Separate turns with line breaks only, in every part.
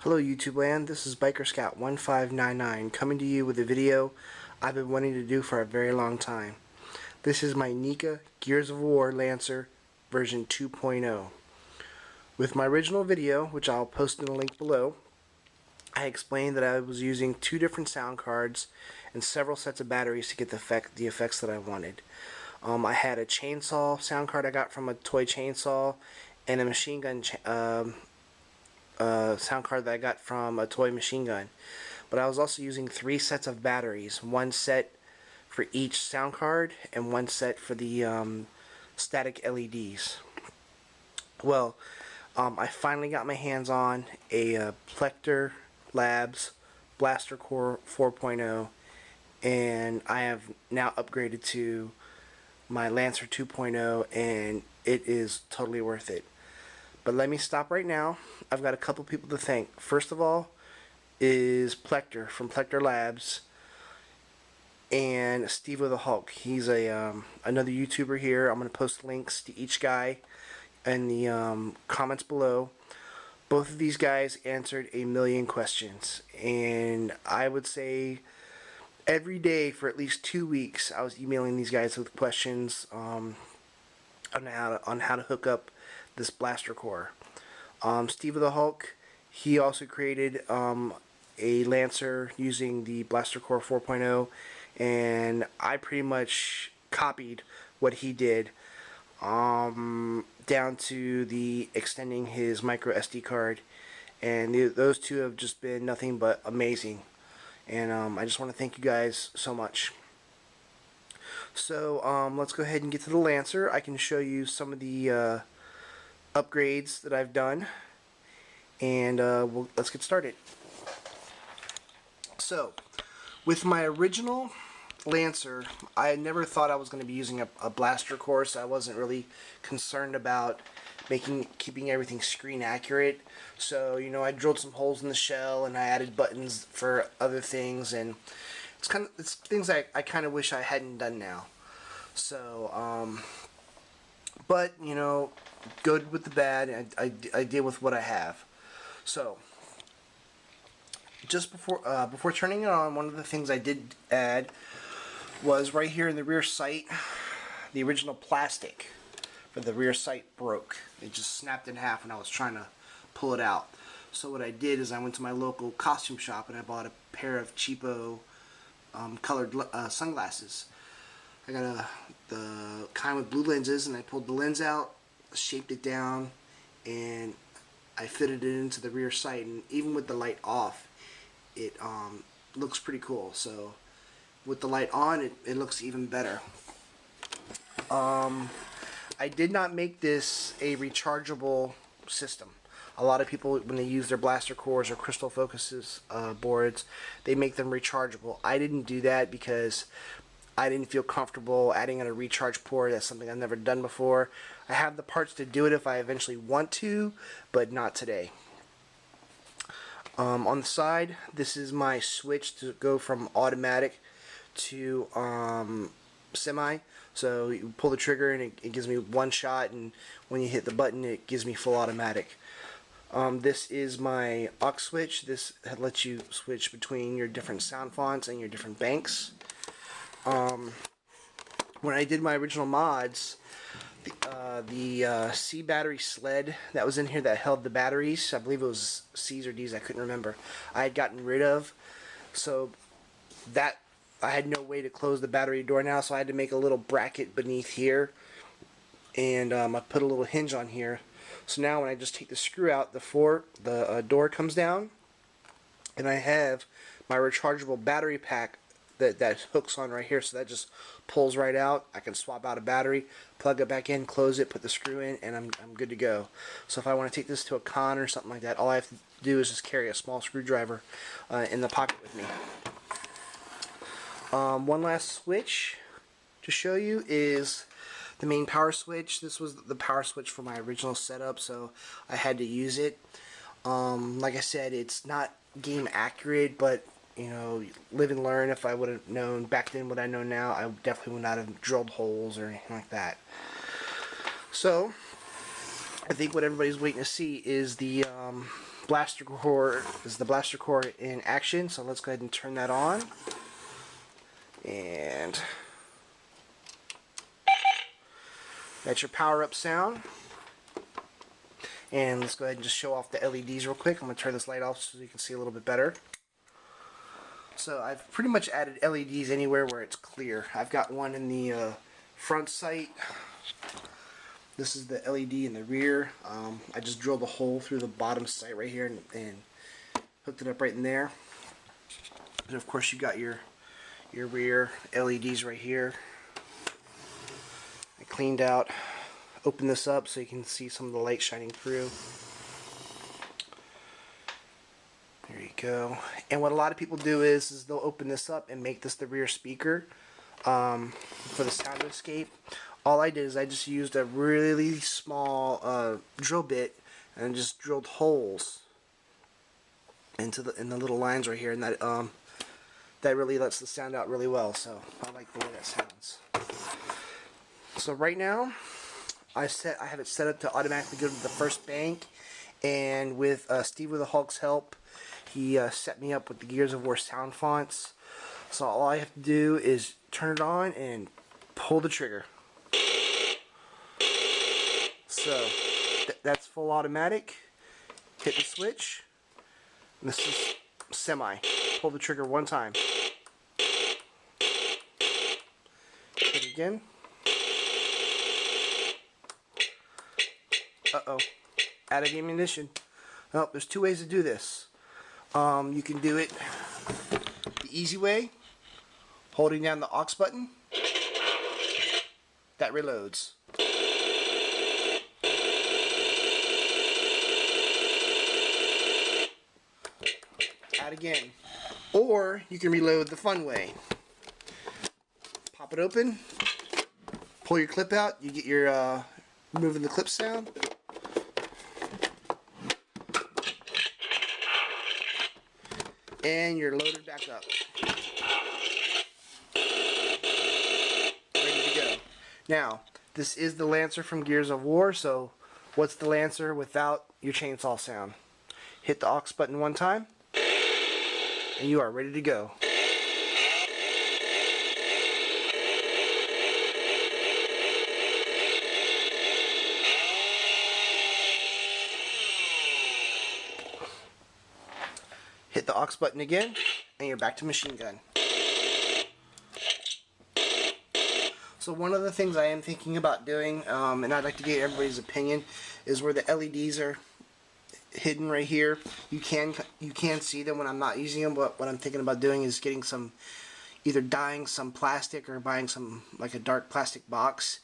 Hello YouTube land, this is Biker Scout 1599 coming to you with a video I've been wanting to do for a very long time. This is my Neca Gears of War Lancer version 2.0. With my original video, which I'll post in the link below, I explained that I was using two different sound cards and several sets of batteries to get the effects that I wanted. I had a chainsaw sound card I got from a toy chainsaw and a machine gun sound card that I got from a toy machine gun. But I was also using three sets of batteries, one set for each sound card and one set for the static LEDs. Well, I finally got my hands on a Plecter Labs Blaster Core 4.0, and I have now upgraded to my Lancer 2.0, and it is totally worth it. But let me stop right now. I've got a couple people to thank. First of all is Plecter from Plecter Labs and stevothehulk. He's a another YouTuber here. I'm going to post links to each guy in the comments below. Both of these guys answered a million questions, and I would say every day for at least 2 weeks I was emailing these guys with questions on how to hook up this blaster core. stevothehulk, he also created a Lancer using the Blaster Core 4.0, and I pretty much copied what he did, down to the extending his micro SD card, and those two have just been nothing but amazing, and I just want to thank you guys so much. So let's go ahead and get to the Lancer. I can show you some of the upgrades that I've done, and let's get started. So with my original Lancer, I never thought I was going to be using a blaster core, so I wasn't really concerned about keeping everything screen accurate. So, you know, I drilled some holes in the shell and I added buttons for other things, and it's things I kind of wish I hadn't done now. So but you know, good with the bad, I deal with what I have. So just before turning it on, one of the things I did add was right here in the rear sight, the original plastic for the rear sight broke. It just snapped in half when I was trying to pull it out. So what I did is I went to my local costume shop and I bought a pair of cheapo colored sunglasses. I got the kind with blue lenses, and I pulled the lens out, shaped it down, and I fitted it into the rear sight, and even with the light off, it looks pretty cool. So with the light on, it looks even better. I did not make this a rechargeable system. A lot of people, when they use their blaster cores or crystal focuses boards, they make them rechargeable. I didn't do that because I didn't feel comfortable adding in a recharge port. That's something I've never done before. I have the parts to do it if I eventually want to, but not today. On the side, this is my switch to go from automatic to semi. So you pull the trigger and it gives me one shot, and when you hit the button it gives me full automatic. This is my aux switch. This lets you switch between your different sound fonts and your different banks. When I did my original mods, the C battery sled that was in here that held the batteries, I believe it was C's or D's, I couldn't remember, I had gotten rid of. So that I had no way to close the battery door now, so I had to make a little bracket beneath here, and I put a little hinge on here. So now when I just take the screw out, the door comes down, and I have my rechargeable battery pack that hooks on right here, so that just pulls right out. I can swap out a battery, plug it back in, close it, put the screw in, and I'm good to go. So if I want to take this to a con or something like that, all I have to do is just carry a small screwdriver in the pocket with me. One last switch to show you is the main power switch. This was the power switch for my original setup, so I had to use it. Like I said, it's not game accurate, but you know, live and learn. If I would have known back then what I know now, I definitely would not have drilled holes or anything like that. So I think what everybody's waiting to see is the blaster core in action. So let's go ahead and turn that on. And that's your power up sound. And let's go ahead and just show off the LEDs real quick. I'm going to turn this light off so you can see a little bit better. So I've pretty much added LEDs anywhere where it's clear. I've got one in the front sight. This is the LED in the rear. I just drilled a hole through the bottom sight right here and hooked it up right in there. And of course you got your rear LEDs right here. I cleaned out, opened this up so you can see some of the light shining through. There you go. And what a lot of people do is they'll open this up and make this the rear speaker for the sound escape. All I did is I just used a really small drill bit and just drilled holes in the little lines right here, and that really lets the sound out really well. So I like the way that sounds. So right now I have it set up to automatically go to the first bank, and with stevothehulk's help, he set me up with the Gears of War sound fonts. So all I have to do is turn it on and pull the trigger. So that's full automatic. Hit the switch. And this is semi. Pull the trigger one time. Hit it again. Uh-oh. Out of ammunition. Oh, there's two ways to do this. You can do it the easy way, holding down the aux button. That reloads. Add again. Or you can reload the fun way. Pop it open, pull your clip out, you get your removing the clip sound. And you're loaded back up. Ready to go. Now, this is the Lancer from Gears of War, so what's the Lancer without your chainsaw sound? Hit the aux button one time, and you are ready to go. Hit the aux button again, and you're back to machine gun. So one of the things I am thinking about doing, and I'd like to get everybody's opinion, is where the LEDs are hidden right here. You can see them when I'm not using them, but what I'm thinking about doing is getting some, either dyeing some plastic or buying some, like a dark plastic box,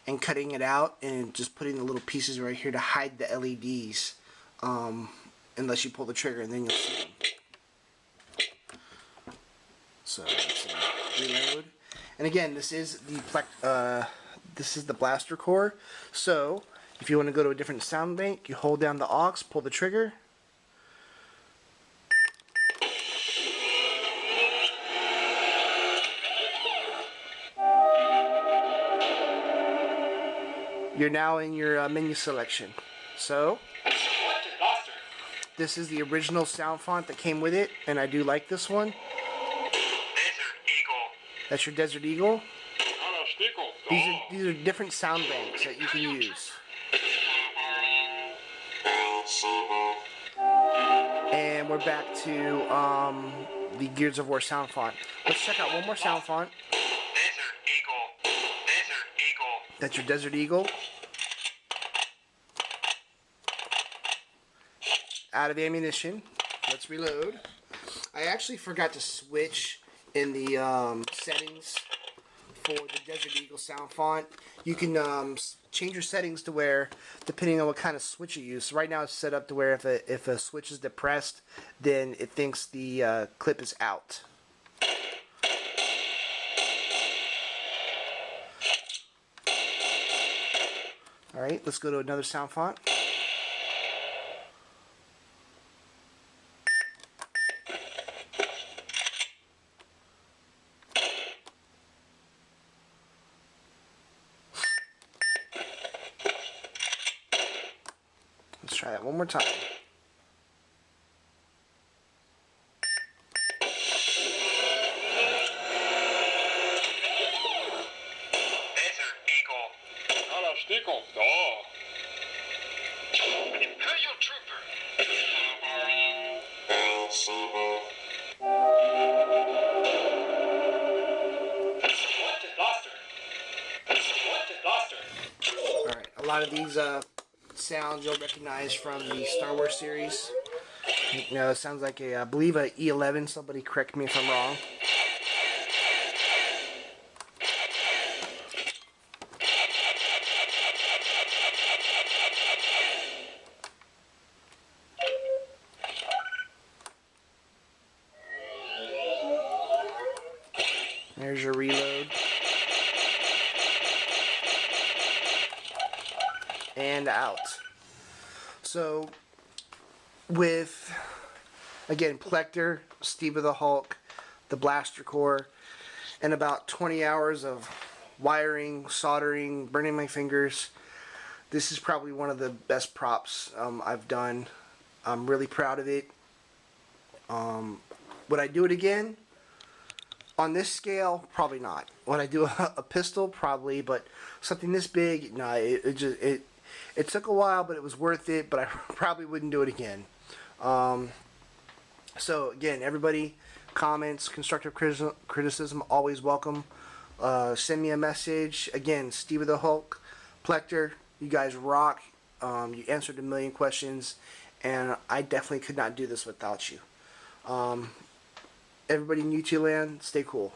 and cutting it out and just putting the little pieces right here to hide the LEDs, unless you pull the trigger, and then you'll see them. So let's reload. And again, this is the blaster core. So if you want to go to a different sound bank, you hold down the aux, pull the trigger. You're now in your menu selection. So this is the original sound font that came with it, and I do like this one. That's your Desert Eagle. These are different sound banks that you can use. And we're back to the Gears of War sound font. Let's check out one more sound font.
Desert Eagle. Desert Eagle.
That's your Desert Eagle. Out of ammunition. Let's reload. I actually forgot to switch in the settings for the Desert Eagle sound font. You can change your settings to where, depending on what kind of switch you use. So right now it's set up to where if a switch is depressed, then it thinks the clip is out. Alright, let's go to another sound font. Let's try that one more time. Alright, a lot of these sounds you'll recognize from the Star Wars series. You know, it sounds like I believe a E11. Somebody correct me if I'm wrong. There's your reload. And out. So, with, again, Plecter, stevothehulk, the blaster core, and about 20 hours of wiring, soldering, burning my fingers, this is probably one of the best props I've done. I'm really proud of it. Would I do it again? On this scale, probably not. Would I do a pistol? Probably, but something this big, no. It took a while, but it was worth it. But I probably wouldn't do it again. So again, everybody, comments, constructive criticism, always welcome. Send me a message. Again, stevothehulk, Plecter, you guys rock. You answered a million questions, and I definitely could not do this without you. Everybody in YouTube land, stay cool.